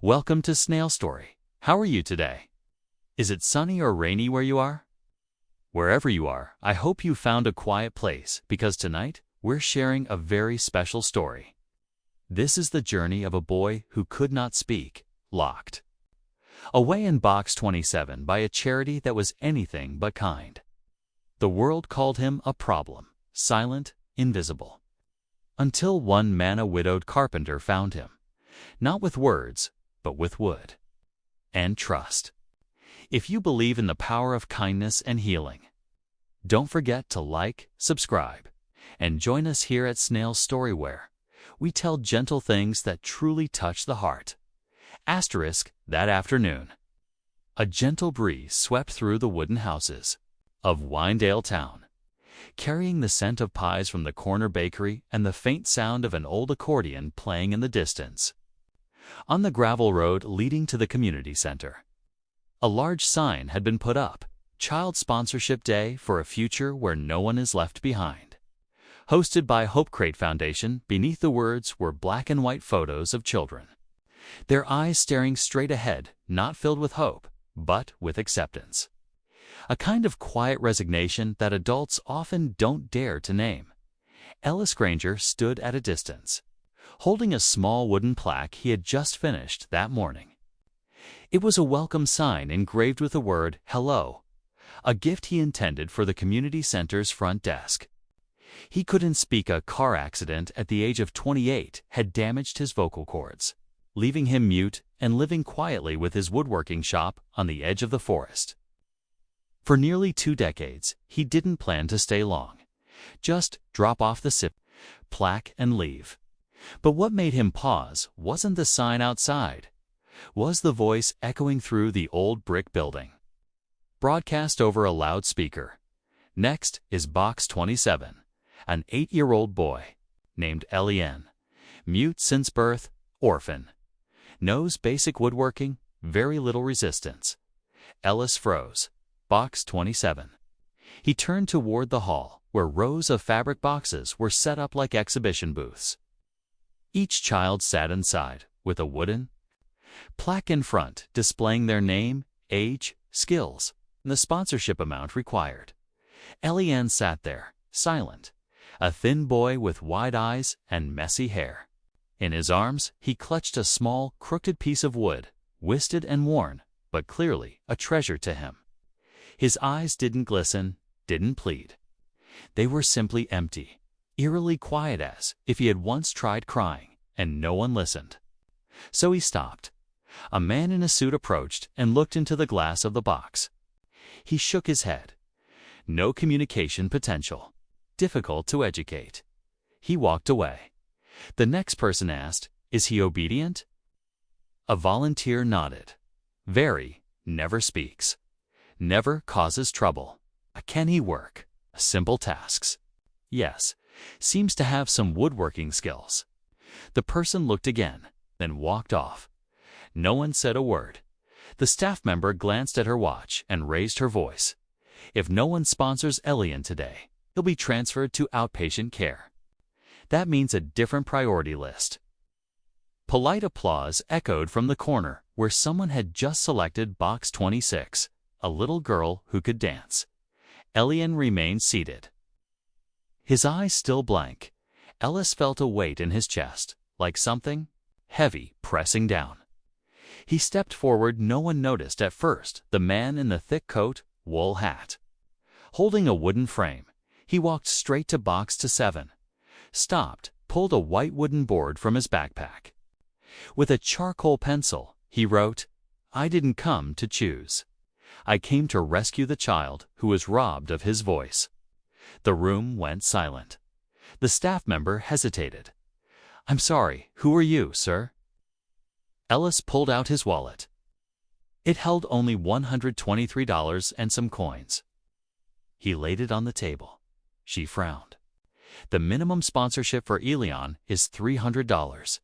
Welcome to Snail Story. How are you today? Is it sunny or rainy where you are? Wherever you are, I hope you found a quiet place because tonight we're sharing a very special story. This is the journey of a boy who could not speak, locked away in Box 27 by a charity that was anything but kind. The world called him a problem, silent, invisible. Until one mana-widowed carpenter found him, not with words, but with wood and trust. If you believe in the power of kindness and healing, don't forget to like, subscribe, and join us here at Snail Story where we tell gentle things that truly touch the heart. That afternoon, a gentle breeze swept through the wooden houses of Winedale Town, carrying the scent of pies from the corner bakery and the faint sound of an old accordion playing in the distance. On the gravel road leading to the community center, a large sign had been put up, Child Sponsorship Day for a Future Where No One Is Left Behind. Hosted by Hope Crate Foundation, beneath the words were black and white photos of children, their eyes staring straight ahead, not filled with hope, but with acceptance. A kind of quiet resignation that adults often don't dare to name. Ellis Granger stood at a distance, holding a small wooden plaque he had just finished that morning. It was a welcome sign engraved with the word "Hello," a gift he intended for the community center's front desk. He couldn't speak. A car accident at the age of 28 had damaged his vocal cords, leaving him mute and living quietly with his woodworking shop on the edge of the forest. For nearly 2 decades, he didn't plan to stay long. Just drop off the plaque and leave. But what made him pause wasn't the sign outside, was the voice echoing through the old brick building, broadcast over a loudspeaker. Next is Box 27, an 8-year-old boy named Elian, mute since birth, orphan. Knows basic woodworking, very little resistance. Ellis froze. Box 27. He turned toward the hall, where rows of fabric boxes were set up like exhibition booths. Each child sat inside, with a wooden plaque in front displaying their name, age, skills, and the sponsorship amount required. Elian sat there, silent, a thin boy with wide eyes and messy hair. In his arms, he clutched a small, crooked piece of wood, twisted and worn, but clearly a treasure to him. His eyes didn't glisten, didn't plead. They were simply empty, eerily quiet, as if he had once tried crying, and no one listened. So he stopped. A man in a suit approached and looked into the glass of the box. He shook his head. No communication potential. Difficult to educate. He walked away. The next person asked, "Is he obedient?" A volunteer nodded. Very, never speaks. Never causes trouble. Can he work? Simple tasks. Yes, seems to have some woodworking skills. The person looked again, then walked off. No one said a word. The staff member glanced at her watch and raised her voice. If no one sponsors Elian today, he'll be transferred to outpatient care. That means a different priority list. Polite applause echoed from the corner where someone had just selected Box 26, a little girl who could dance. Elian remained seated, his eyes still blank. Ellis felt a weight in his chest, like something heavy pressing down. He stepped forward. No one noticed at first the man in the thick coat, wool hat. Holding a wooden frame, he walked straight to Box 7, stopped, pulled a white wooden board from his backpack. With a charcoal pencil, he wrote, "I didn't come to choose. I came to rescue the child who was robbed of his voice." The room went silent. The staff member hesitated. "I'm sorry, who are you, sir?" Ellis pulled out his wallet. It held only $123 and some coins. He laid it on the table. She frowned. "The minimum sponsorship for Elian is $300.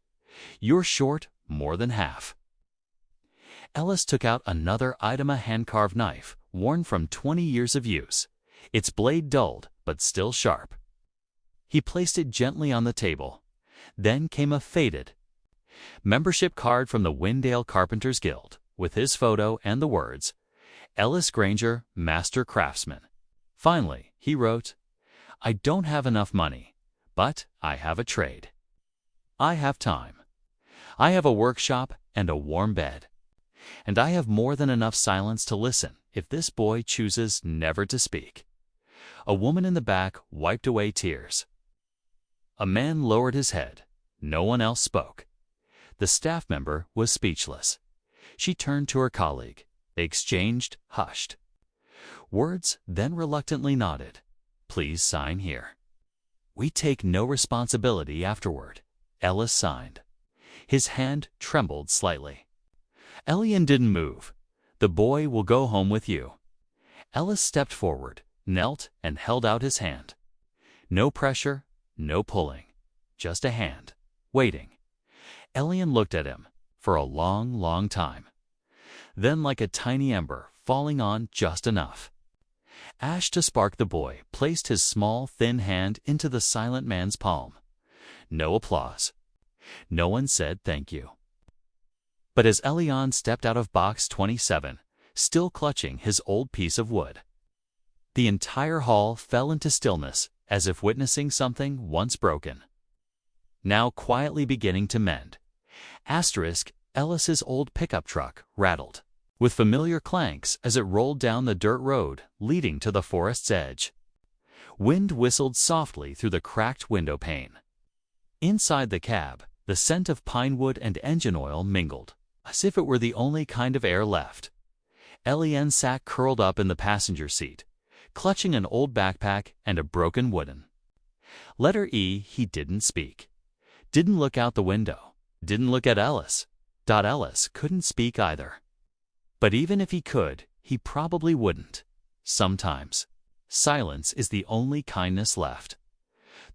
You're short more than half." Ellis took out another item, a hand-carved knife, worn from 20 years of use, its blade dulled but still sharp. He placed it gently on the table. Then came a faded, Membership card from the Windale Carpenters Guild, with his photo and the words, Ellis Granger, Master Craftsman. Finally, he wrote, I don't have enough money, but I have a trade. I have time. I have a workshop and a warm bed. And I have more than enough silence to listen if this boy chooses never to speak. A woman in the back wiped away tears. A man lowered his head. No one else spoke. The staff member was speechless. She turned to her colleague. They exchanged, hushed. Words, then reluctantly nodded. Please sign here. We take no responsibility afterward. Ellis signed. His hand trembled slightly. Elian didn't move. The boy will go home with you. Ellis stepped forward, knelt, and held out his hand. No pressure, no pulling. Just a hand, waiting. Elian looked at him for a long, long time. Then, like a tiny ember, falling on just enough. Ash to spark, the boy placed his small, thin hand into the silent man's palm. No applause. No one said thank you. But as Elian stepped out of box 27, still clutching his old piece of wood, the entire hall fell into stillness, as if witnessing something once broken, now quietly beginning to mend. Ellis's old pickup truck rattled, with familiar clanks as it rolled down the dirt road leading to the forest's edge. Wind whistled softly through the cracked window pane. Inside the cab, the scent of pine wood and engine oil mingled, as if it were the only kind of air left. Elian sat curled up in the passenger seat, clutching an old backpack and a broken wooden. Letter E. He didn't speak. Didn't look out the window. Didn't look at Ellis. Ellis couldn't speak either. But even if he could, he probably wouldn't. Sometimes, silence is the only kindness left.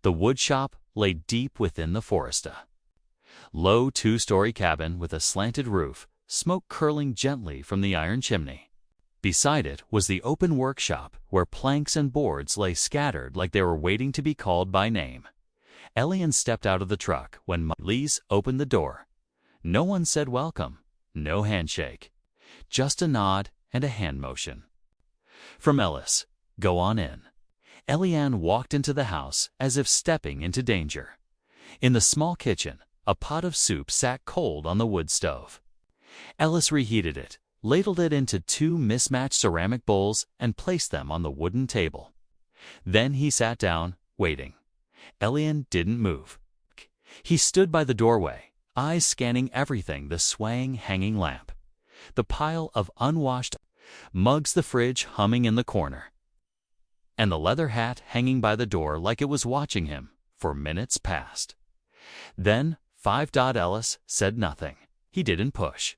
The woodshop lay deep within the foresta. Low two-story cabin with a slanted roof, smoke curling gently from the iron chimney. Beside it was the open workshop where planks and boards lay scattered like they were waiting to be called by name. Elian stepped out of the truck when Lise opened the door. No one said welcome, no handshake, just a nod and a hand motion. From Ellis, go on in. Elian walked into the house as if stepping into danger. In the small kitchen, a pot of soup sat cold on the wood stove. Ellis reheated it, ladled it into two mismatched ceramic bowls, and placed them on the wooden table. Then he sat down, waiting. Elian didn't move. He stood by the doorway, eyes scanning everything: the swaying hanging lamp, the pile of unwashed mugs, the fridge humming in the corner, and the leather hat hanging by the door like it was watching him for minutes past. Then, Ellis said nothing. He didn't push.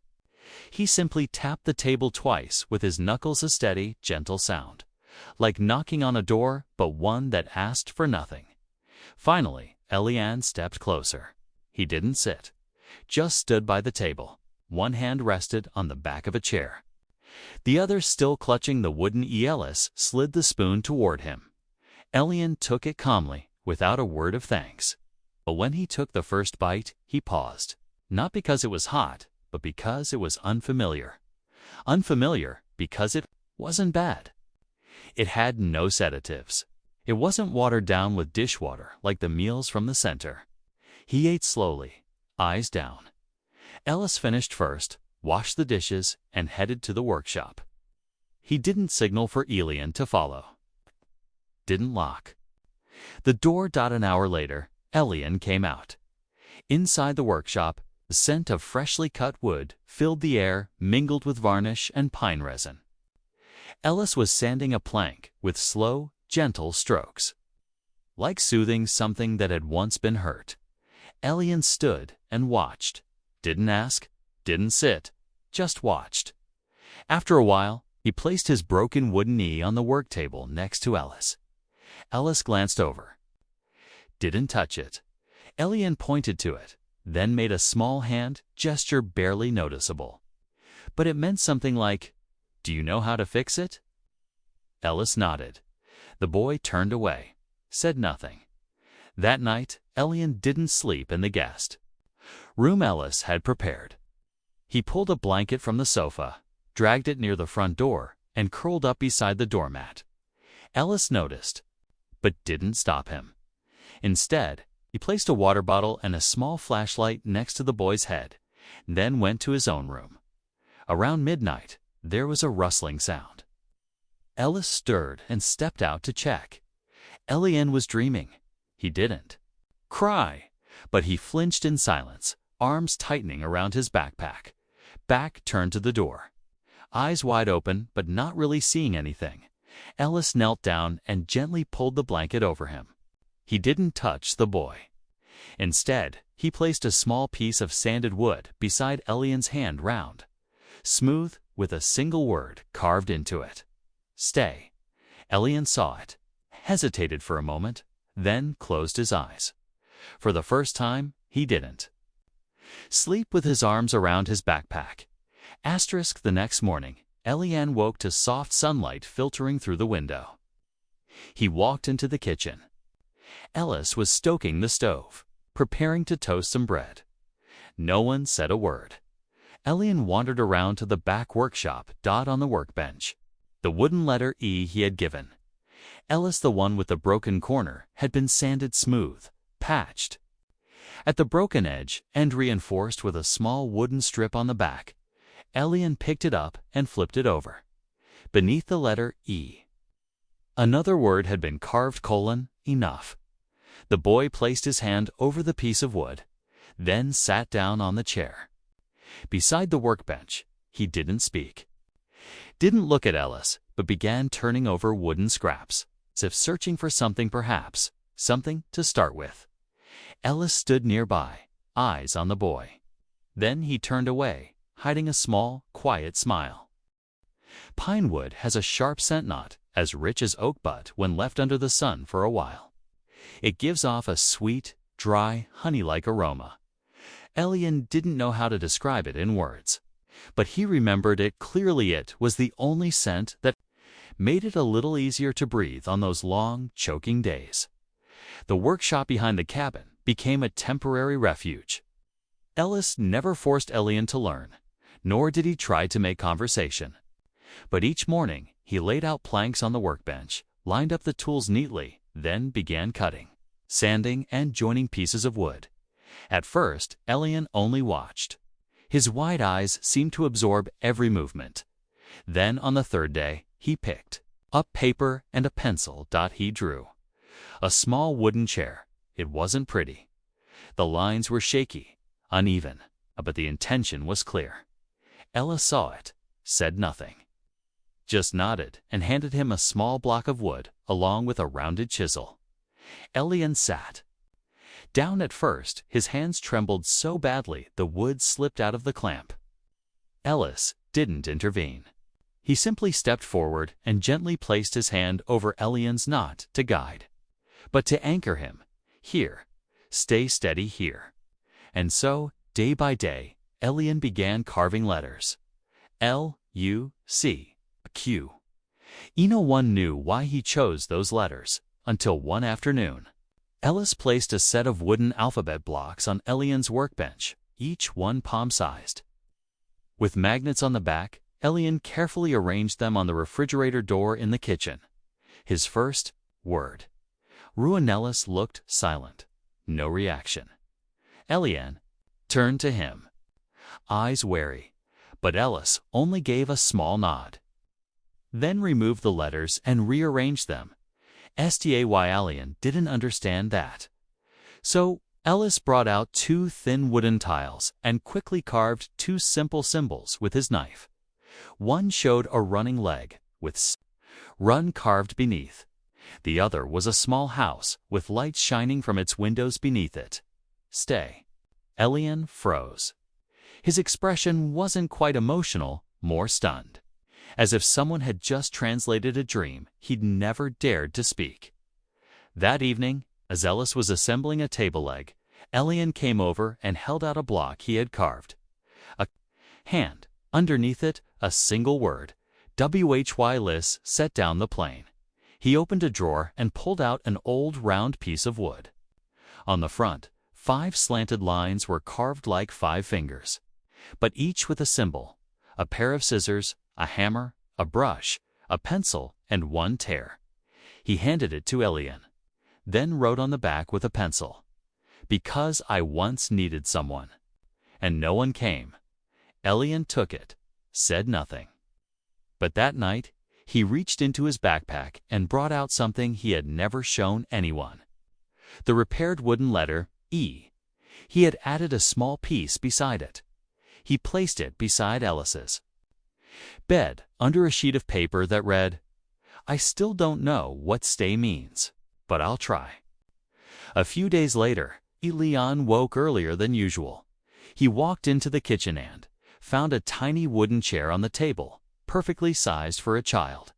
He simply tapped the table twice with his knuckles, a steady, gentle sound, like knocking on a door, but one that asked for nothing. Finally, Elian stepped closer. He didn't sit, just stood by the table. One hand rested on the back of a chair. The other still clutching the wooden Ellis slid the spoon toward him. Elian took it calmly, without a word of thanks. But when he took the first bite, he paused, not because it was hot, but because it was unfamiliar. Unfamiliar because it wasn't bad. It had no sedatives. It wasn't watered down with dishwater like the meals from the center. He ate slowly, eyes down. Ellis finished first, washed the dishes, and headed to the workshop. He didn't signal for Elian to follow. Didn't lock. The door. An hour later, Elian came out. Inside the workshop, the scent of freshly cut wood filled the air, mingled with varnish and pine resin. Ellis was sanding a plank with slow, gentle strokes, like soothing something that had once been hurt. Elian stood and watched. Didn't ask, didn't sit, just watched. After a while, he placed his broken wooden knee on the work table next to Ellis. Ellis glanced over. Didn't touch it. Elian pointed to it, then made a small hand gesture barely noticeable. But it meant something like, "Do you know how to fix it?" Ellis nodded. The boy turned away, said nothing. That night, Elian didn't sleep in the guest room Ellis had prepared. He pulled a blanket from the sofa, dragged it near the front door, and curled up beside the doormat. Ellis noticed, but didn't stop him. Instead, he placed a water bottle and a small flashlight next to the boy's head, then went to his own room. Around midnight, there was a rustling sound. Ellis stirred and stepped out to check. Elian was dreaming. He didn't cry, but he flinched in silence, arms tightening around his backpack, back turned to the door. Eyes wide open, but not really seeing anything, Ellis knelt down and gently pulled the blanket over him. He didn't touch the boy. Instead, he placed a small piece of sanded wood beside Elian's hand, round, smooth, with a single word carved into it. Stay. Elian saw it, hesitated for a moment, then closed his eyes. For the first time, he didn't sleep with his arms around his backpack. The next morning, Elian woke to soft sunlight filtering through the window. He walked into the kitchen. Ellis was stoking the stove, preparing to toast some bread. No one said a word. Elian wandered around to the back workshop dot on the workbench. The wooden letter E he had given Ellis, the one with the broken corner, had been sanded smooth, patched at the broken edge and reinforced with a small wooden strip on the back. Elian picked it up and flipped it over. Beneath the letter E, another word had been carved: enough. The boy placed his hand over the piece of wood, then sat down on the chair beside the workbench. He didn't speak, didn't look at Ellis, but began turning over wooden scraps, as if searching for something, perhaps something to start with. Ellis stood nearby, eyes on the boy. Then he turned away, hiding a small, quiet smile. Pine wood has a sharp scent not as rich as oak butt when left under the sun for a while. It gives off a sweet, dry, honey-like aroma. Elian didn't know how to describe it in words, but he remembered it clearly. It was the only scent that made it a little easier to breathe on those long, choking days. The workshop behind the cabin became a temporary refuge. Ellis never forced Elian to learn, nor did he try to make conversation. But each morning, he laid out planks on the workbench, lined up the tools neatly, then began cutting, sanding, and joining pieces of wood. At first, Elian only watched. His wide eyes seemed to absorb every movement. Then, on the third day, he picked up paper and a pencil. He drew a small wooden chair. It wasn't pretty. The lines were shaky, uneven, but the intention was clear. Ellis saw it, said nothing, just nodded and handed him a small block of wood along with a rounded chisel. Elian sat down. At first, his hands trembled so badly the wood slipped out of the clamp. Ellis didn't intervene. He simply stepped forward and gently placed his hand over Elian's, not to guide, but to anchor him. Here, stay steady here. And so, day by day, Elian began carving letters. L-U-C, Q. No one knew why he chose those letters, until one afternoon. Ellis placed a set of wooden alphabet blocks on Elian's workbench, each one palm-sized. With magnets on the back, Elian carefully arranged them on the refrigerator door in the kitchen. His first word. Ellis looked silent. No reaction. Elian turned to him, eyes wary, but Ellis only gave a small nod. Then removed the letters and rearranged them. Elian didn't understand that. So Ellis brought out 2 thin wooden tiles and quickly carved 2 simple symbols with his knife. One showed a running leg, with run carved beneath. The other was a small house, with lights shining from its windows beneath it. Stay. Elian froze. His expression wasn't quite emotional, more stunned, as if someone had just translated a dream he'd never dared to speak. That evening, as Ellis was assembling a table leg, Elian came over and held out a block he had carved. A hand. Underneath it, a single word. Why set down the plane. He opened a drawer and pulled out an old round piece of wood. On the front, 5 slanted lines were carved like 5 fingers, but each with a symbol: a pair of scissors, a hammer, a brush, a pencil, and 1 tear. He handed it to Elian, then wrote on the back with a pencil, "Because I once needed someone." And no one came. Elian took it, said nothing. But that night, he reached into his backpack and brought out something he had never shown anyone: the repaired wooden letter E. He had added a small piece beside it. He placed it beside Ellis's bed, under a sheet of paper that read, "I still don't know what stay means, but I'll try." A few days later, Elian woke earlier than usual. He walked into the kitchen and found a tiny wooden chair on the table, perfectly sized for a child.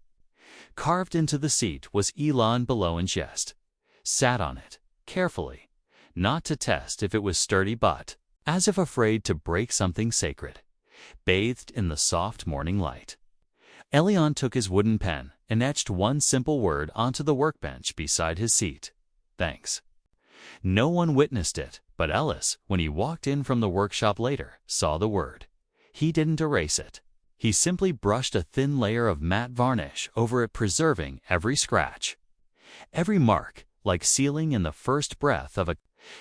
Carved into the seat was Elon below in chest. Sat on it, carefully, not to test if it was sturdy but, as if afraid to break something sacred, bathed in the soft morning light. Elian took his wooden pen and etched 1 simple word onto the workbench beside his seat: "Thanks." No one witnessed it, but Ellis, when he walked in from the workshop later, saw the word. He didn't erase it. He simply brushed a thin layer of matte varnish over it, preserving every scratch, every mark, like sealing in the first breath of a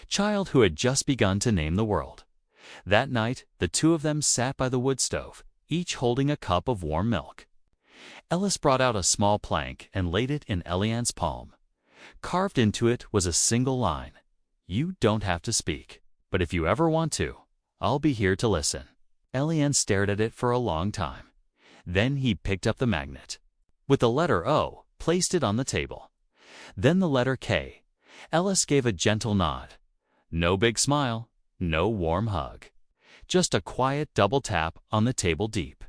child who had just begun to name the world. That night, the 2 of them sat by the wood stove, each holding a cup of warm milk. Ellis brought out a small plank and laid it in Elian's palm. Carved into it was a single line: "You don't have to speak, but if you ever want to, I'll be here to listen." Elian stared at it for a long time. Then he picked up the magnet. With the letter O, placed it on the table. Then the letter K. Ellis gave a gentle nod. No big smile, no warm hug. Just a quiet double tap on the table deep.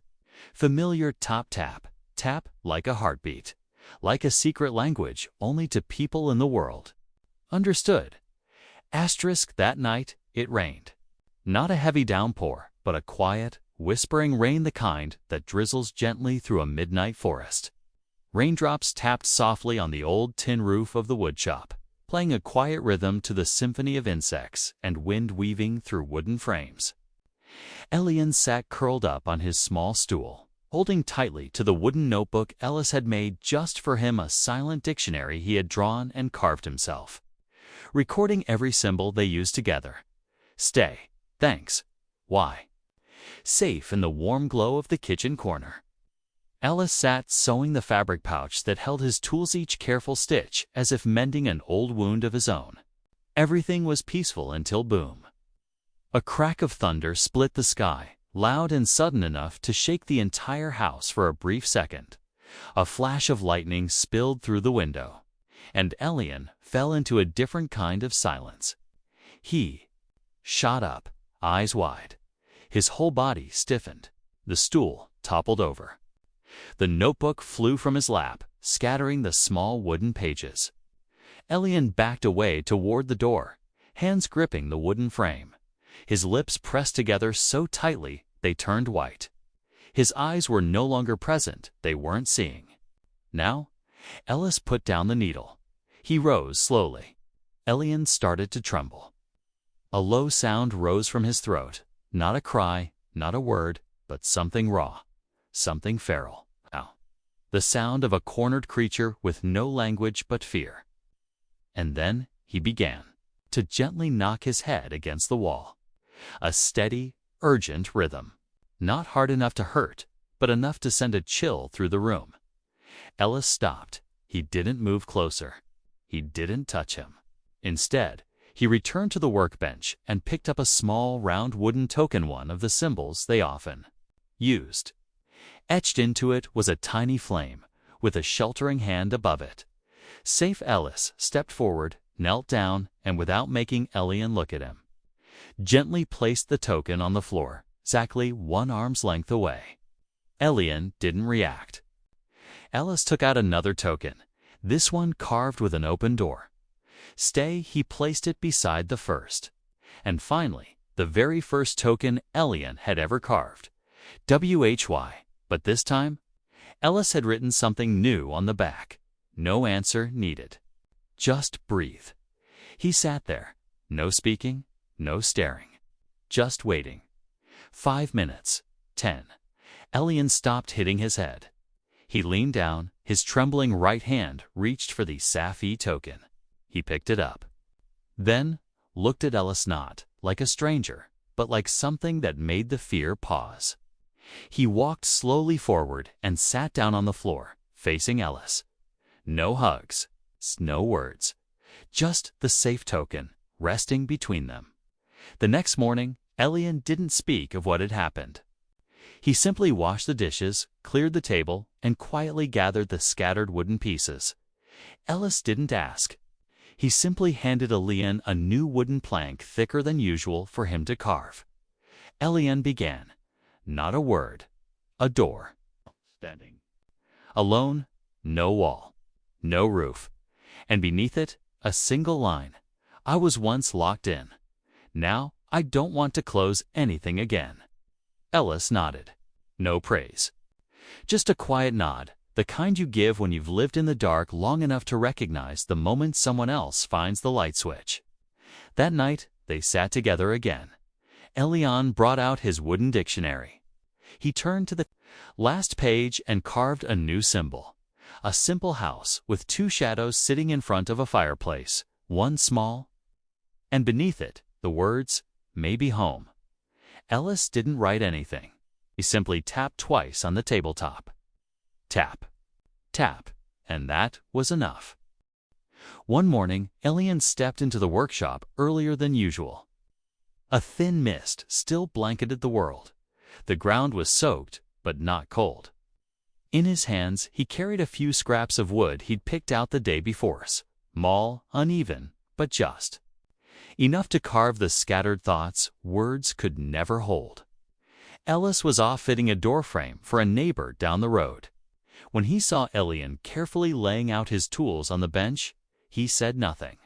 Familiar top tap, tap like a heartbeat, like a secret language only to people in the world. Understood. Asterisk that night, it rained. Not a heavy downpour, but a quiet, whispering rain, the kind that drizzles gently through a midnight forest. Raindrops tapped softly on the old tin roof of the woodshop, playing a quiet rhythm to the symphony of insects and wind weaving through wooden frames. Elian sat curled up on his small stool, holding tightly to the wooden notebook Ellis had made just for him, a silent dictionary he had drawn and carved himself, recording every symbol they used together. Stay, thanks, why? Safe in the warm glow of the kitchen corner. Ellis sat sewing the fabric pouch that held his tools, each careful stitch as if mending an old wound of his own. Everything was peaceful until boom. A crack of thunder split the sky, loud and sudden enough to shake the entire house for a brief second. A flash of lightning spilled through the window, and Elian fell into a different kind of silence. He shot up, eyes wide. His whole body stiffened. The stool toppled over. The notebook flew from his lap, scattering the small wooden pages. Elian backed away toward the door, hands gripping the wooden frame. His lips pressed together so tightly they turned white. His eyes were no longer present, they weren't seeing. Now, Ellis put down the needle. He rose slowly. Elian started to tremble. A low sound rose from his throat. Not a cry, not a word, but something raw, something feral. Ow. The sound of a cornered creature with no language but fear. And then he began to gently knock his head against the wall. A steady, urgent rhythm. Not hard enough to hurt, but enough to send a chill through the room. Ellis stopped. He didn't move closer. He didn't touch him. Instead, he returned to the workbench and picked up a small, round wooden token, one of the symbols they often used. Etched into it was a tiny flame, with a sheltering hand above it. Safe. Ellis stepped forward, knelt down, and without making Elian look at him, gently placed the token on the floor, exactly 1 arm's length away. Elian didn't react. Ellis took out another token, this one carved with an open door. Stay. He placed it beside the first. And finally, the very first token Elian had ever carved. WHY. But this time, Ellis had written something new on the back. No answer needed. Just breathe. He sat there, no speaking, No staring. Just waiting. 5 minutes. 10. Elian stopped hitting his head. He leaned down, his trembling right hand reached for the Safi token. He picked it up. Then, looked at Ellis not like a stranger, but like something that made the fear pause. He walked slowly forward and sat down on the floor, facing Ellis. No hugs, no words, just the safe token resting between them. The next morning, Elian didn't speak of what had happened. He simply washed the dishes, cleared the table, and quietly gathered the scattered wooden pieces. Ellis didn't ask. He simply handed Elian a new wooden plank thicker than usual for him to carve. Elian began. Not a word. A door. Standing. Alone, no wall. No roof. And beneath it, a single line. I was once locked in. Now, I don't want to close anything again. Ellis nodded. No praise. Just a quiet nod, the kind you give when you've lived in the dark long enough to recognize the moment someone else finds the light switch. That night, they sat together again. Elian brought out his wooden dictionary. He turned to the last page and carved a new symbol. A simple house with 2 shadows sitting in front of a fireplace, one small, and beneath it, the words, "Maybe home." Ellis didn't write anything. He simply tapped twice on the tabletop. Tap. Tap. And that was enough. One morning, Elian stepped into the workshop earlier than usual. A thin mist still blanketed the world. The ground was soaked, but not cold. In his hands, he carried a few scraps of wood he'd picked out the day before. Small, uneven, but just. Enough to carve the scattered thoughts words could never hold. Ellis was off fitting a doorframe for a neighbor down the road. When he saw Elian carefully laying out his tools on the bench, he said nothing.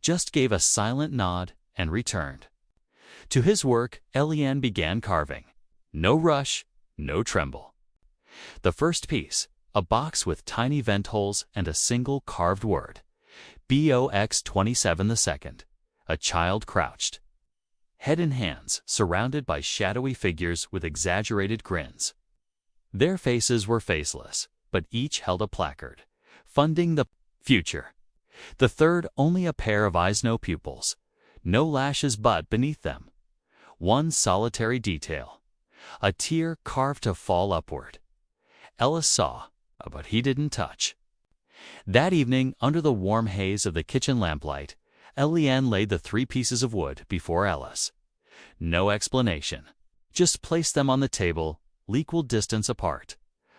Just gave a silent nod and returned. To his work, Elian began carving. No rush, no tremble. The first piece, a box with tiny vent holes and a single carved word. Box 27 II. A child crouched. Head in hands, surrounded by shadowy figures with exaggerated grins. Their faces were faceless, but each held a placard, funding the future. The third only a pair of eyes, no pupils, no lashes but beneath them. One solitary detail, a tear carved to fall upward. Ellis saw, but he didn't touch. That evening, under the warm haze of the kitchen lamplight, Elian laid the 3 pieces of wood before Ellis. No explanation. Just placed them on the table, equal distance apart,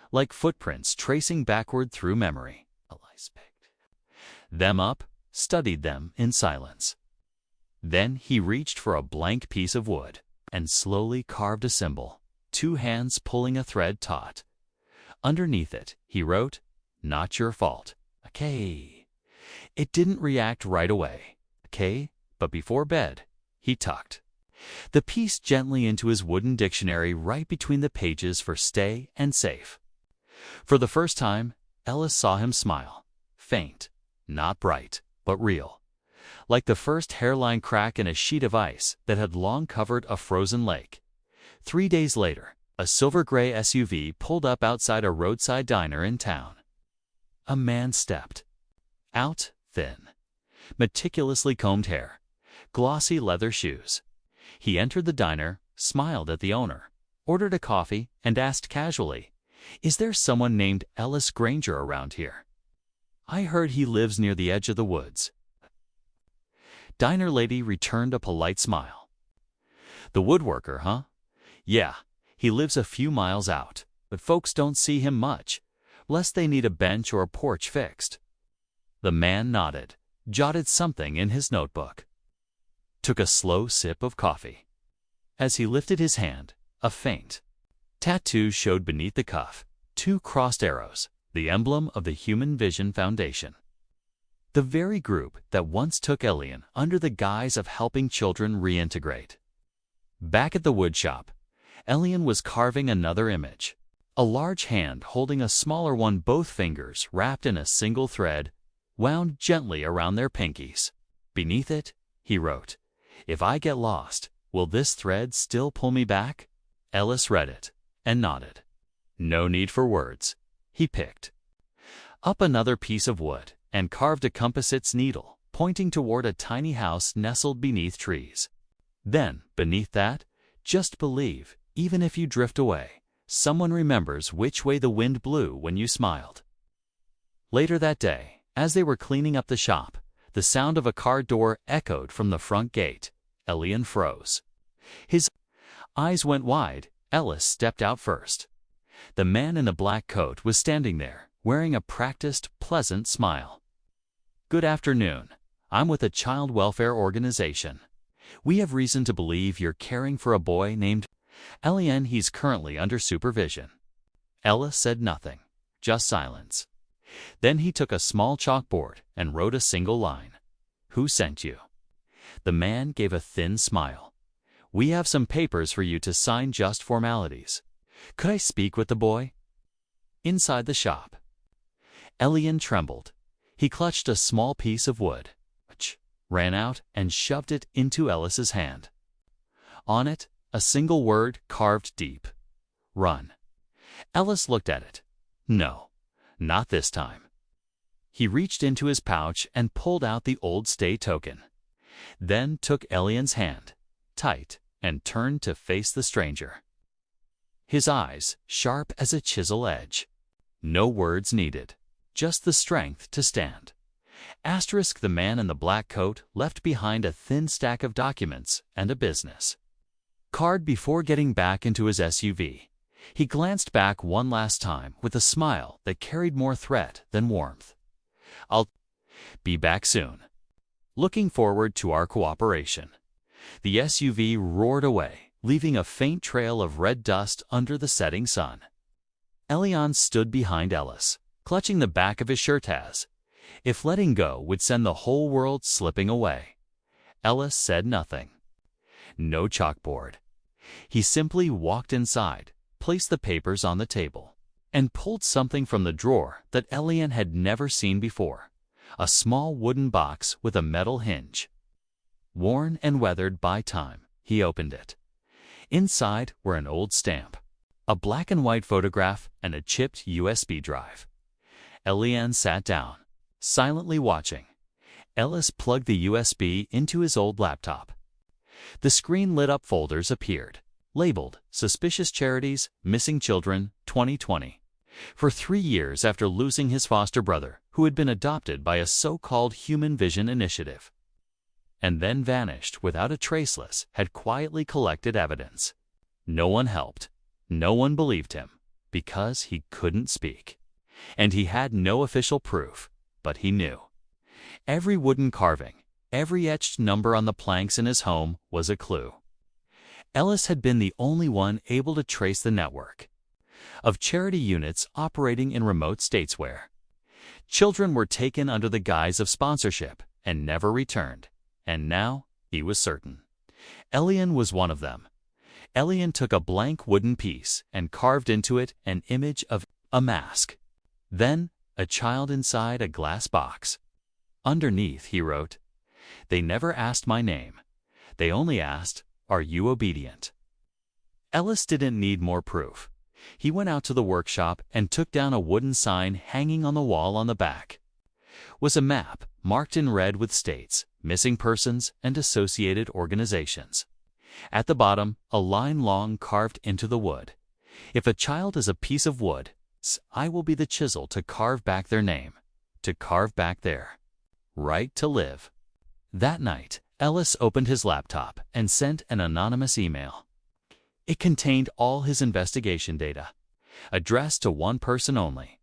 like footprints tracing backward through memory. Ellis picked them up, studied them in silence. Then he reached for a blank piece of wood and slowly carved a symbol, 2 hands pulling a thread taut. Underneath it, he wrote, "Not your fault." Okay. It didn't react right away. Okay, but before bed, he tucked the piece gently into his wooden dictionary right between the pages for stay and safe. For the first time, Ellis saw him smile. Faint, not bright, but real. Like the first hairline crack in a sheet of ice that had long covered a frozen lake. 3 days later, a silver-gray SUV pulled up outside a roadside diner in town. A man stepped out, thin, meticulously combed hair, glossy leather shoes. He entered the diner, smiled at the owner, ordered a coffee, and asked casually, "Is there someone named Ellis Granger around here? I heard he lives near the edge of the woods." Diner lady returned a polite smile. "The woodworker, huh? Yeah, he lives a few miles out, but folks don't see him much, lest they need a bench or a porch fixed." The man nodded, jotted something in his notebook, took a slow sip of coffee. As he lifted his hand, a faint tattoo showed beneath the cuff, 2 crossed arrows, the emblem of the Human Vision Foundation. The very group that once took Elian under the guise of helping children reintegrate. Back at the woodshop, Elian was carving another image. A large hand holding a smaller one, both fingers wrapped in a single thread, wound gently around their pinkies. Beneath it, he wrote, If I get lost, will this thread still pull me back? Ellis read it and nodded. No need for words. He picked up another piece of wood and carved a compass its needle, pointing toward a tiny house nestled beneath trees. Then, beneath that, just believe, even if you drift away, someone remembers which way the wind blew when you smiled. Later that day, as they were cleaning up the shop, the sound of a car door echoed from the front gate. Elian froze. His eyes went wide. Ellis stepped out first. The man in the black coat was standing there, wearing a practiced, pleasant smile. Good afternoon. I'm with a child welfare organization. We have reason to believe you're caring for a boy named Elian. He's currently under supervision. Ellis said nothing, just silence. Then he took a small chalkboard and wrote a single line. Who sent you? The man gave a thin smile. We have some papers for you to sign, just formalities. Could I speak with the boy? Inside the shop, Elian trembled. He clutched a small piece of wood, ran out and shoved it into Ellis's hand. On it, a single word carved deep. Run. Ellis looked at it. No, not this time. He reached into his pouch and pulled out the old stay token. Then took Elian's hand, tight, and turned to face the stranger. His eyes sharp as a chisel edge. No words needed, just the strength to stand. Asterisk. The man in the black coat left behind a thin stack of documents and a business card before getting back into his SUV. He glanced back one last time with a smile that carried more threat than warmth. I'll be back soon. Looking forward to our cooperation. The SUV roared away, leaving a faint trail of red dust under the setting sun. Elian stood behind Ellis, clutching the back of his shirt as if letting go would send the whole world slipping away. Ellis said nothing. No chalkboard. He simply walked inside, placed the papers on the table, and pulled something from the drawer that Elian had never seen before. A small wooden box with a metal hinge. Worn and weathered by time, he opened it. Inside were an old stamp, a black and white photograph, and a chipped USB drive. Elian sat down, silently watching. Ellis plugged the USB into his old laptop. The screen lit up. Folders appeared, labeled Suspicious Charities, Missing Children, 2020. For 3 years after losing his foster brother, who had been adopted by a so-called Human Vision initiative, and then vanished without a traceless, had quietly collected evidence. No one helped. No one believed him, because he couldn't speak. And he had no official proof, but he knew. Every wooden carving, every etched number on the planks in his home was a clue. Ellis had been the only one able to trace the network of charity units operating in remote states where children were taken under the guise of sponsorship and never returned. And now he was certain Elian was one of them. Elian took a blank wooden piece and carved into it an image of a mask. Then a child inside a glass box. Underneath he wrote, "They never asked my name. They only asked, 'Are you obedient?'" Ellis didn't need more proof. He went out to the workshop and took down a wooden sign hanging on the wall. On the back was a map marked in red with states, missing persons, and associated organizations. At the bottom, a line long carved into the wood. "If a child is a piece of wood, I will be the chisel to carve back their name, to carve back their right to live." That night, Ellis opened his laptop and sent an anonymous email. It contained all his investigation data, addressed to one person only: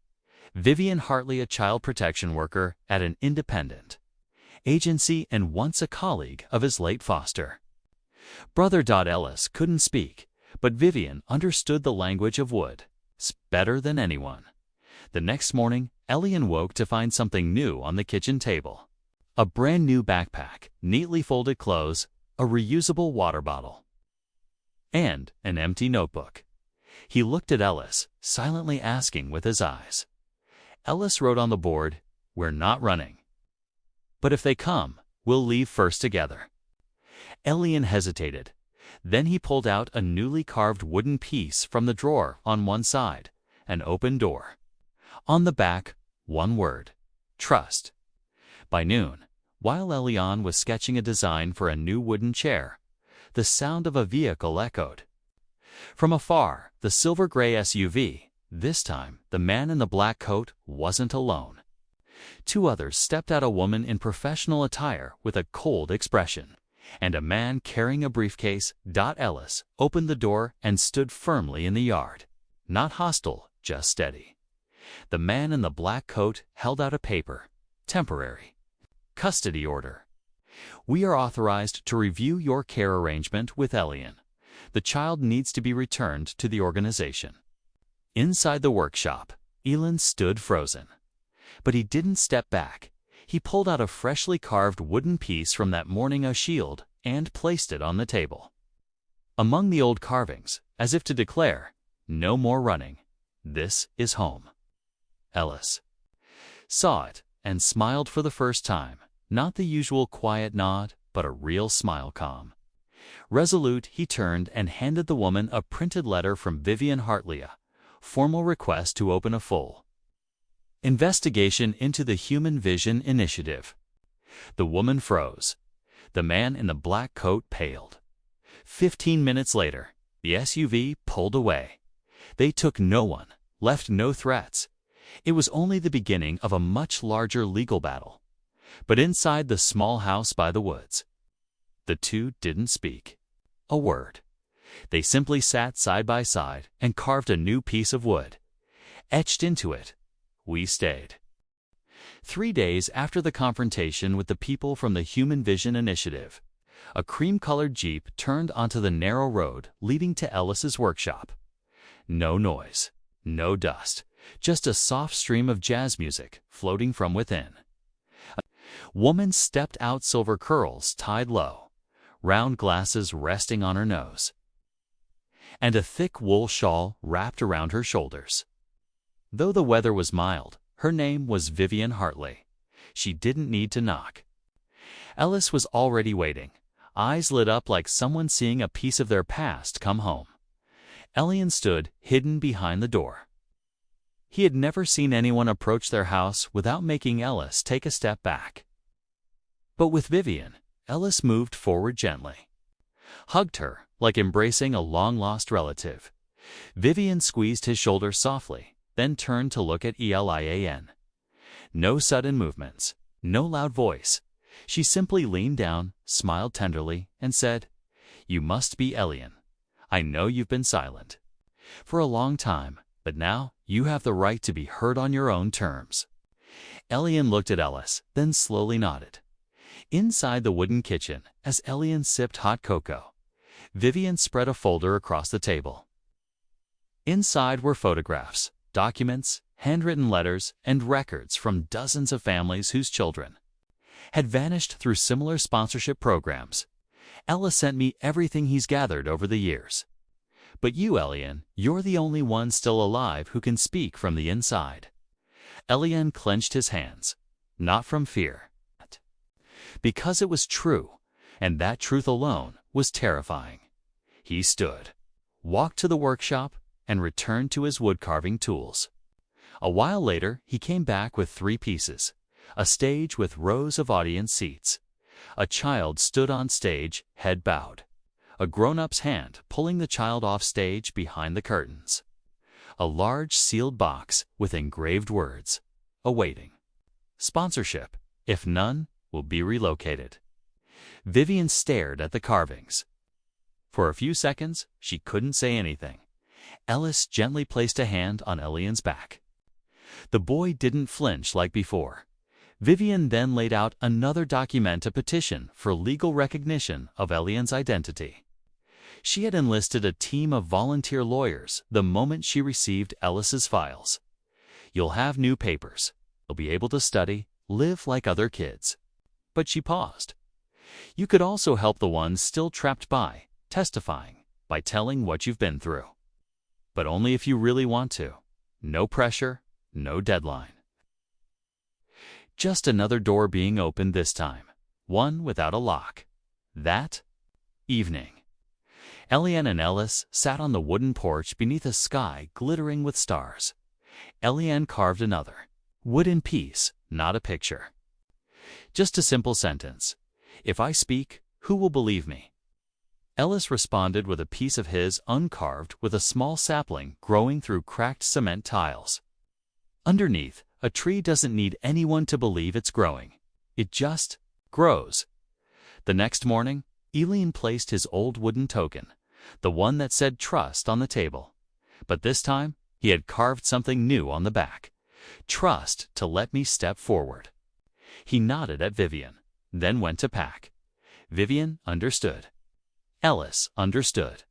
Vivian Hartley, a child protection worker at an independent agency and once a colleague of his late foster brother. Ellis couldn't speak, but Vivian understood the language of wood better than anyone. The next morning, Elian woke to find something new on the kitchen table. A brand new backpack, neatly folded clothes, a reusable water bottle, and an empty notebook. He looked at Ellis, silently asking with his eyes. Ellis wrote on the board, "We're not running. But if they come, we'll leave first together." Elian hesitated. Then he pulled out a newly carved wooden piece from the drawer on one side, an open door. On the back, one word: trust. By noon, while Elian was sketching a design for a new wooden chair, the sound of a vehicle echoed. From afar, the silver-gray SUV. This time, the man in the black coat wasn't alone. Two others stepped out, a woman in professional attire with a cold expression, and a man carrying a briefcase. Ellis opened the door and stood firmly in the yard. Not hostile, just steady. The man in the black coat held out a paper. Temporary custody order. We are authorized to review your care arrangement with Elian. The child needs to be returned to the organization. Inside the workshop, Elin stood frozen. But he didn't step back. He pulled out a freshly carved wooden piece from that morning, a shield, and placed it on the table. Among the old carvings, as if to declare, no more running. This is home. Ellis saw it and smiled for the first time. Not the usual quiet nod, but a real smile, calm. Resolute, he turned and handed the woman a printed letter from Vivian Hartley, a formal request to open a full investigation into the Human Vision Initiative. The woman froze. The man in the black coat paled. 15 minutes later, the SUV pulled away. They took no one, left no threats. It was only the beginning of a much larger legal battle. But inside the small house by the woods, the two didn't speak a word. They simply sat side by side and carved a new piece of wood. Etched into it, "We stayed." 3 days after the confrontation with the people from the Human Vision Initiative, a cream-colored Jeep turned onto the narrow road leading to Ellis's workshop. No noise, no dust, just a soft stream of jazz music floating from within. A woman stepped out, silver curls tied low, round glasses resting on her nose, and a thick wool shawl wrapped around her shoulders. Though the weather was mild, her name was Vivian Hartley. She didn't need to knock. Ellis was already waiting, eyes lit up like someone seeing a piece of their past come home. Elian stood hidden behind the door. He had never seen anyone approach their house without making Ellis take a step back. But with Vivian, Ellis moved forward gently, hugged her like embracing a long-lost relative. Vivian squeezed his shoulder softly, then turned to look at Elian. No sudden movements, no loud voice. She simply leaned down, smiled tenderly, and said, "You must be Elian. I know you've been silent for a long time, but now you have the right to be heard on your own terms." Elian looked at Ellis, then slowly nodded. Inside the wooden kitchen, as Elian sipped hot cocoa, Vivian spread a folder across the table. Inside were photographs, documents, handwritten letters, and records from dozens of families whose children had vanished through similar sponsorship programs. "Ellis sent me everything he's gathered over the years. But you, Elian, you're the only one still alive who can speak from the inside." Elian clenched his hands, not from fear, because it was true, and that truth alone was terrifying. He stood, walked to the workshop, and returned to his wood-carving tools. A while later, he came back with 3 pieces: a stage with rows of audience seats. A child stood on stage, head bowed. A grown-up's hand pulling the child off stage behind the curtains. A large sealed box with engraved words, awaiting sponsorship. If none, will be relocated. Vivian stared at the carvings. For a few seconds, she couldn't say anything. Ellis gently placed a hand on Elian's back. The boy didn't flinch like before. Vivian then laid out another document, a petition for legal recognition of Elian's identity. She had enlisted a team of volunteer lawyers the moment she received Ellis's files. "You'll have new papers. You'll be able to study, live like other kids." But she paused. "You could also help the ones still trapped by testifying, by telling what you've been through. But only if you really want to. No pressure, no deadline." Just another door being opened, this time one without a lock. That Evening. Eliane and Ellis sat on the wooden porch beneath a sky glittering with stars. Eliane carved another. Wood in peace, not a picture. Just a simple sentence. If I speak, who will believe me? Ellis responded with a piece of his uncarved with a small sapling growing through cracked cement tiles. Underneath, a tree doesn't need anyone to believe it's growing. It just grows. The next morning, Eliane placed his old wooden token, the one that said trust, on the table. But this time, he had carved something new on the back. Trust to let me step forward. He nodded at Vivian, then went to pack. Vivian understood. Ellis understood.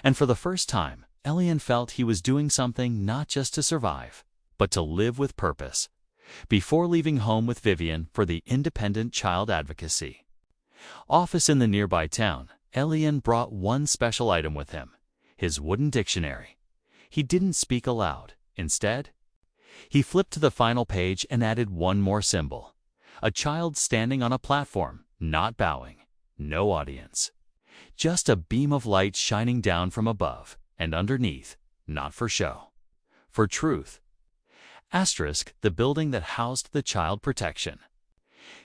And for the first time, Eliane felt he was doing something not just to survive, but to live with purpose. Before leaving home with Vivian for the independent child advocacy office in the nearby town, Eliane brought one special item with him, his wooden dictionary. He didn't speak aloud. Instead, he flipped to the final page and added one more symbol. A child standing on a platform, not bowing, no audience. Just a beam of light shining down from above, and underneath, not for show, for truth. Asterisk, the building that housed the Child Protection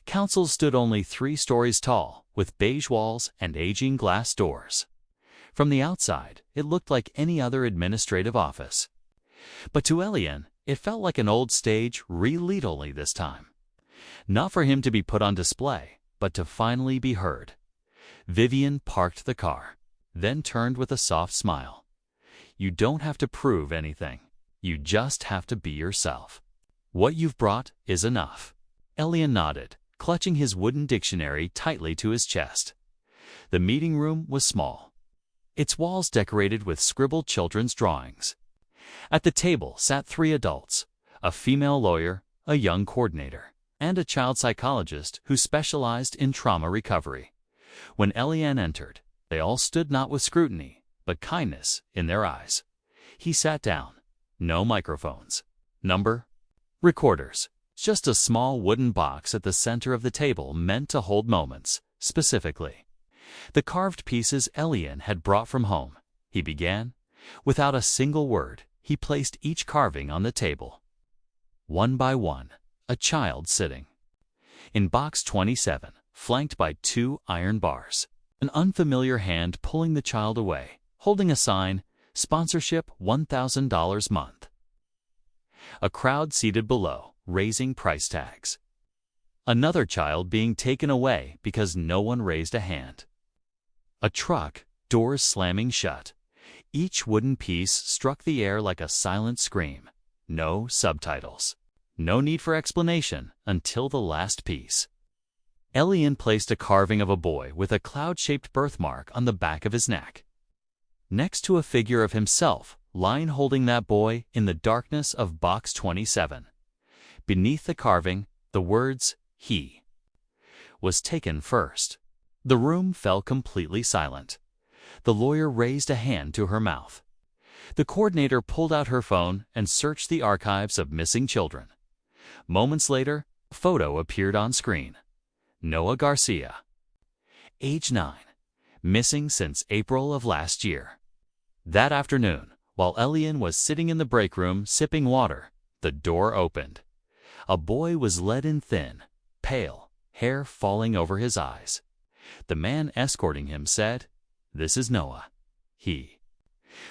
Council stood only 3 stories tall, with beige walls and aging glass doors. From the outside, it looked like any other administrative office. But to Eliane, it felt like an old stage re-lit only this time. Not for him to be put on display, but to finally be heard. Vivian parked the car, then turned with a soft smile. You don't have to prove anything. You just have to be yourself. What you've brought is enough. Eliane nodded, clutching his wooden dictionary tightly to his chest. The meeting room was small, its walls decorated with scribbled children's drawings. At the table sat 3 adults, a female lawyer, a young coordinator, and a child psychologist who specialized in trauma recovery. When Eliane entered, they all stood not with scrutiny, but kindness in their eyes. He sat down. No microphones. Number? Recorders. Just a small wooden box at the center of the table meant to hold moments, specifically. The carved pieces Eliane had brought from home. He began. Without a single word, he placed each carving on the table. One by one, a child sitting. In box 27, flanked by 2 iron bars, an unfamiliar hand pulling the child away, holding a sign, sponsorship $1,000 month. A crowd seated below, raising price tags. Another child being taken away because no one raised a hand. A truck, doors slamming shut. Each wooden piece struck the air like a silent scream. No subtitles. No need for explanation until the last piece. Eliane placed a carving of a boy with a cloud-shaped birthmark on the back of his neck, next to a figure of himself lying holding that boy in the darkness of box 27. Beneath the carving, the words, "He," was taken first. The room fell completely silent. The lawyer raised a hand to her mouth. The coordinator pulled out her phone and searched the archives of missing children. Moments later, a photo appeared on screen. Noah Garcia, age 9, missing since April of last year. That afternoon, while Eliane was sitting in the break room sipping water, the door opened. A boy was led in thin, pale, hair falling over his eyes. The man escorting him said, "This is Noah. He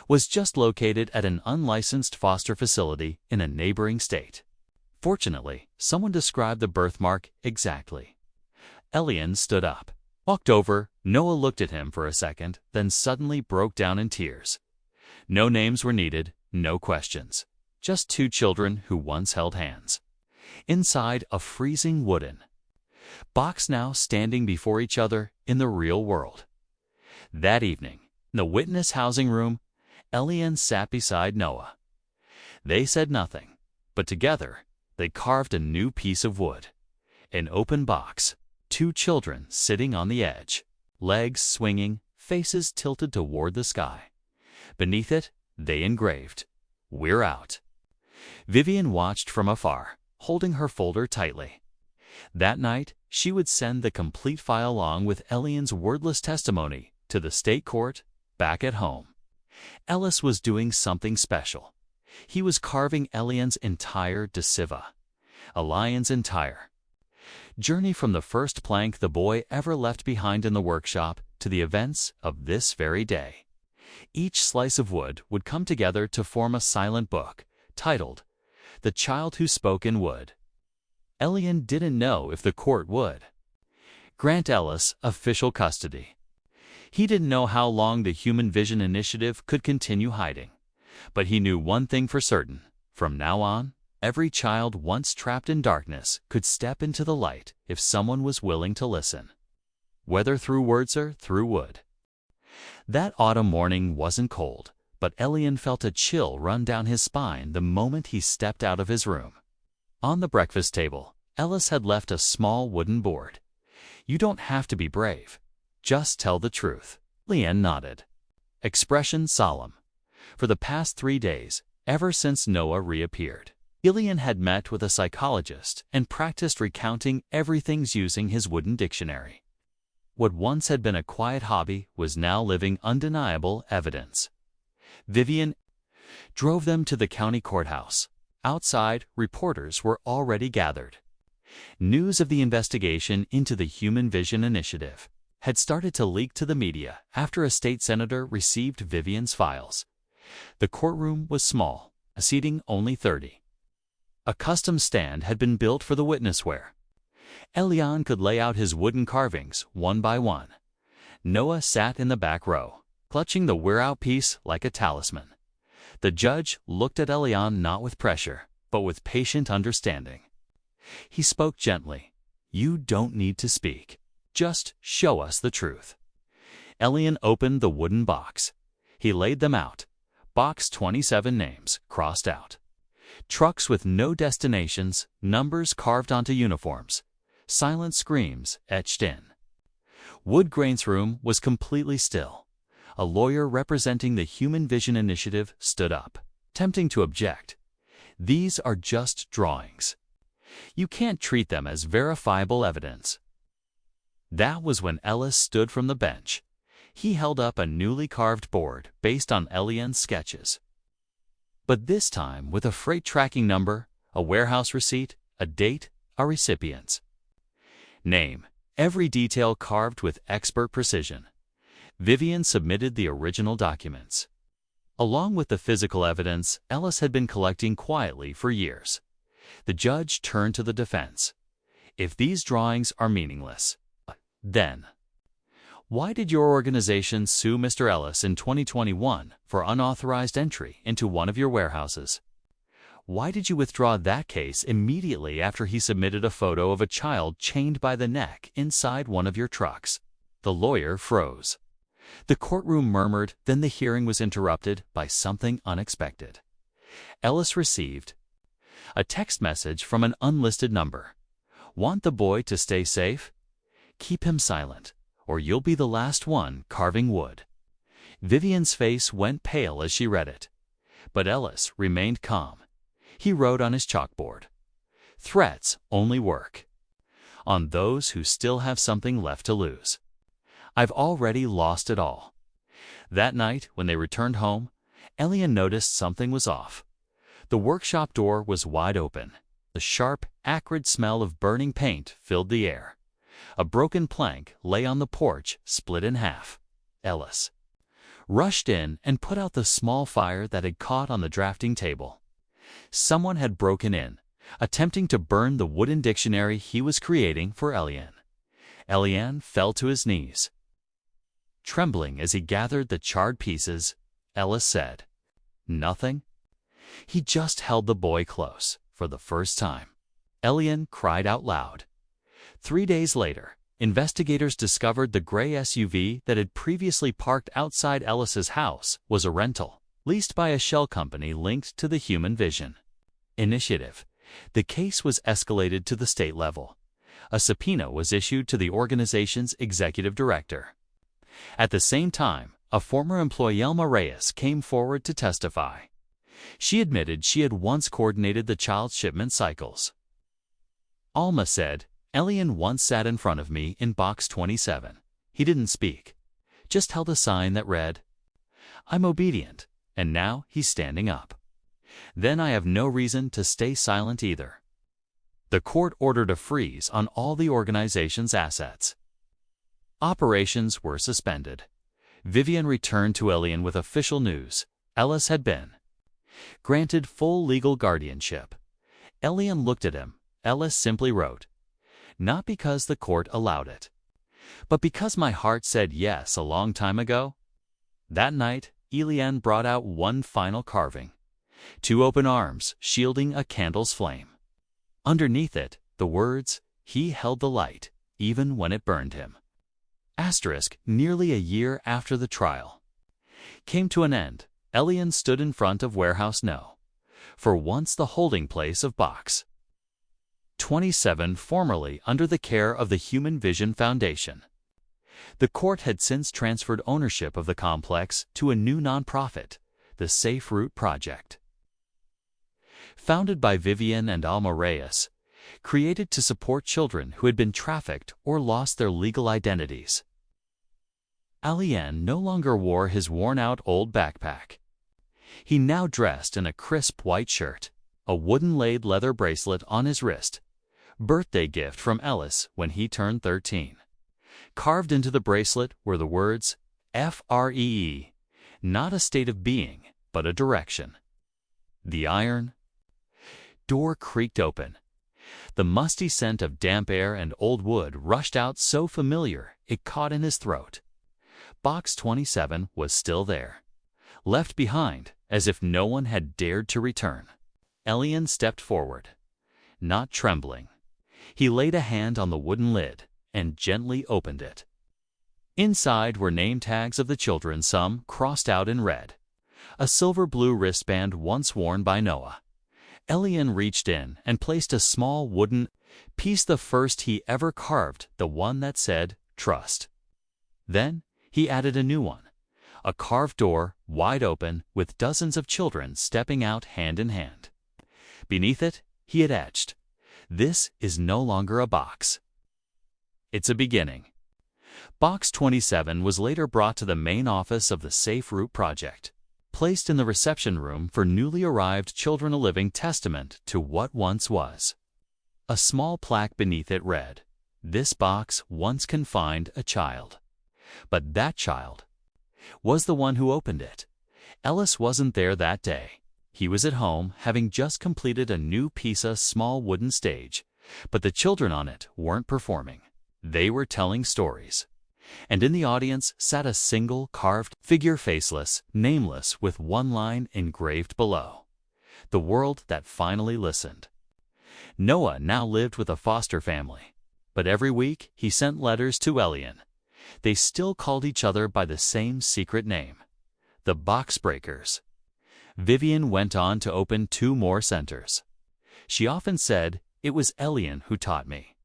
was just located at an unlicensed foster facility in a neighboring state." Fortunately, someone described the birthmark exactly. Eliane stood up, walked over. Noah looked at him for a second, then suddenly broke down in tears. No names were needed, no questions. Just 2 children who once held hands. Inside a freezing wooden box, now standing before each other in the real world. That evening, in the witness housing room, Eliane sat beside Noah. They said nothing, but together they carved a new piece of wood. An open box, 2 children sitting on the edge, legs swinging, faces tilted toward the sky. Beneath it, they engraved, "We're out." Vivian watched from afar, holding her folder tightly. That night, she would send the complete file along with Eliane's wordless testimony to the state court, back at home. Ellis was doing something special. He was carving Elian's entire Deciva, a lion's entire journey from the first plank the boy ever left behind in the workshop to the events of this very day. Each slice of wood would come together to form a silent book, titled, The Child Who Spoke in Wood. Elian didn't know if the court would grant Ellis official custody. He didn't know how long the Human Vision Initiative could continue hiding. But he knew one thing for certain. From now on, every child once trapped in darkness could step into the light if someone was willing to listen. Whether through words or through wood. That autumn morning wasn't cold, but Elian felt a chill run down his spine the moment he stepped out of his room. On the breakfast table, Ellis had left a small wooden board. You don't have to be brave. Just tell the truth. Elian nodded. Expression solemn. For the past 3 days, ever since Noah reappeared, Elian had met with a psychologist and practiced recounting everything's using his wooden dictionary. What once had been a quiet hobby was now living undeniable evidence. Vivian drove them to the county courthouse. Outside, reporters were already gathered. News of the investigation into the Human Vision Initiative had started to leak to the media after a state senator received Vivian's files. The courtroom was small, seating only 30. A custom stand had been built for the witness where Elian could lay out his wooden carvings one by one. Noah sat in the back row, clutching the wear-out piece like a talisman. The judge looked at Elian not with pressure, but with patient understanding. He spoke gently. You don't need to speak. Just show us the truth. Elian opened the wooden box. He laid them out. Box 27 names crossed out. Trucks with no destinations, numbers carved onto uniforms. Silent screams etched in. Woodgrain's room was completely still. A lawyer representing the Human Vision Initiative stood up, attempting to object. These are just drawings. You can't treat them as verifiable evidence. That was when Ellis stood from the bench. He held up a newly carved board based on Elian's sketches. But this time with a freight tracking number, a warehouse receipt, a date, a recipient's name, every detail carved with expert precision. Vivian submitted the original documents. Along with the physical evidence Ellis had been collecting quietly for years. The judge turned to the defense. If these drawings are meaningless, then why did your organization sue Mr. Ellis in 2021 for unauthorized entry into one of your warehouses? Why did you withdraw that case immediately after he submitted a photo of a child chained by the neck inside one of your trucks? The lawyer froze. The courtroom murmured, then the hearing was interrupted by something unexpected. Ellis received a text message from an unlisted number. Want the boy to stay safe? Keep him silent, or you'll be the last one carving wood. Vivian's face went pale as she read it. But Ellis remained calm. He wrote on his chalkboard, threats only work on those who still have something left to lose. I've already lost it all. That night, when they returned home, Elian noticed something was off. The workshop door was wide open. The sharp, acrid smell of burning paint filled the air. A broken plank lay on the porch, split in half. Ellis rushed in and put out the small fire that had caught on the drafting table. Someone had broken in, attempting to burn the wooden dictionary he was creating for Elian. Elian fell to his knees. Trembling as he gathered the charred pieces, Ellis said, "Nothing?" He just held the boy close for the first time. Elian cried out loud. 3 days later, investigators discovered the gray SUV that had previously parked outside Ellis's house was a rental, leased by a shell company linked to the Human Vision Initiative. The case was escalated to the state level. A subpoena was issued to the organization's executive director. At the same time, a former employee, Elma Reyes, came forward to testify. She admitted she had once coordinated the child's shipment cycles. Alma said, Elian once sat in front of me in box 27. He didn't speak. just held a sign that read, "I'm obedient," and now he's standing up. Then I have no reason to stay silent either. The court ordered a freeze on all the organization's assets. Operations were suspended. Vivian returned to Elian with official news. Ellis had been granted full legal guardianship. Elian looked at him. Ellis simply wrote, "Not because the court allowed it, but because my heart said yes a long time ago." That night, Elian brought out one final carving. Two open arms shielding a candle's flame. Underneath it, the words, "He held the light, even when it burned him." Nearly a year after the trial came to an end, Elian stood in front of Warehouse No. for once the holding place of Box 27, formerly under the care of the Human Vision Foundation. The court had since transferred ownership of the complex to a new nonprofit, the Safe Route Project. Founded by Vivian and Alma Reyes, created to support children who had been trafficked or lost their legal identities. Elian no longer wore his worn-out old backpack. He now dressed in a crisp white shirt, a wooden-laid leather bracelet on his wrist, birthday gift from Ellis when he turned 13. Carved into the bracelet were the words, "FREE," not a state of being, but a direction. The iron door creaked open. The musty scent of damp air and old wood rushed out so familiar it caught in his throat. Box 27 was still there, left behind as if no one had dared to return. Elian stepped forward, not trembling. He laid a hand on the wooden lid and gently opened it. Inside were name tags of the children, some crossed out in red. A silver-blue wristband once worn by Noah. Elian reached in and placed a small wooden piece, the first he ever carved, the one that said, "Trust." Then he added a new one, a carved door, wide open, with dozens of children stepping out hand in hand. Beneath it, he had etched, "This is no longer a box. It's a beginning." Box 27 was later brought to the main office of the Safe Route Project, placed in the reception room for newly arrived children, a living testament to what once was. A small plaque beneath it read, "This box once confined a child." But that child was the one who opened it. Ellis wasn't there that day. He was at home, having just completed a new piece, a small wooden stage. But the children on it weren't performing. They were telling stories. And in the audience sat a single carved figure, faceless, nameless, with one line engraved below, "The world that finally listened." Noah now lived with a foster family, but every week he sent letters to Elian. They still called each other by the same secret name, the Box Breakers. Vivian went on to open 2 more centers. She often said, "It was Elian who taught me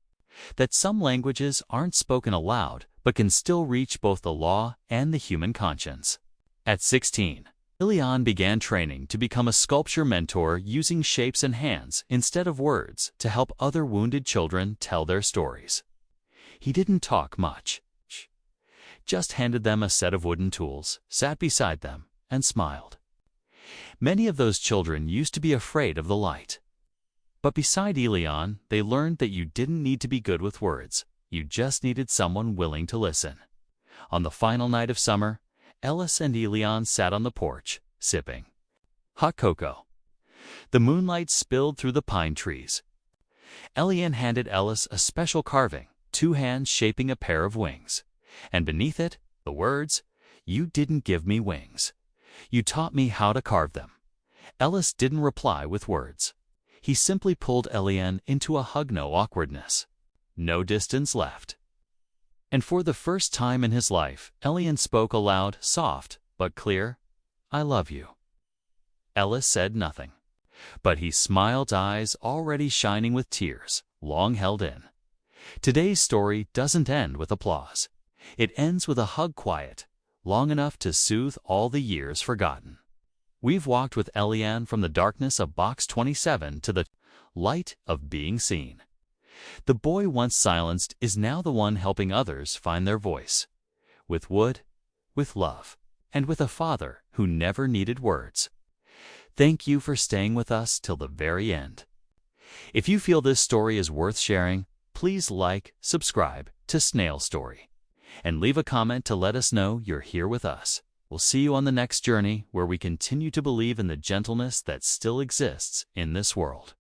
that some languages aren't spoken aloud but can still reach both the law and the human conscience." At 16, Elian began training to become a sculpture mentor, using shapes and hands instead of words to help other wounded children tell their stories. He didn't talk much, just handed them a set of wooden tools, sat beside them, and smiled. Many of those children used to be afraid of the light. But beside Elian, they learned that you didn't need to be good with words. You just needed someone willing to listen. On the final night of summer, Ellis and Elian sat on the porch, sipping hot cocoa. The moonlight spilled through the pine trees. Elian handed Ellis a special carving, 2 hands shaping a pair of wings. And beneath it, the words, "You didn't give me wings. You taught me how to carve them." Ellis didn't reply with words. He simply pulled Elian into a hug, no awkwardness, no distance left. And for the first time in his life, Elian spoke aloud, soft but clear, "I love you." Ellis said nothing, but he smiled, eyes already shining with tears, long held in. Today's story doesn't end with applause. It ends with a hug, quiet, long enough to soothe all the years forgotten. We've walked with Elian from the darkness of Box 27 to the light of being seen. The boy once silenced is now the one helping others find their voice. With wood, with love, and with a father who never needed words. Thank you for staying with us till the very end. If you feel this story is worth sharing, please like, subscribe to Snail Story, and leave a comment to let us know you're here with us. We'll see you on the next journey where we continue to believe in the gentleness that still exists in this world.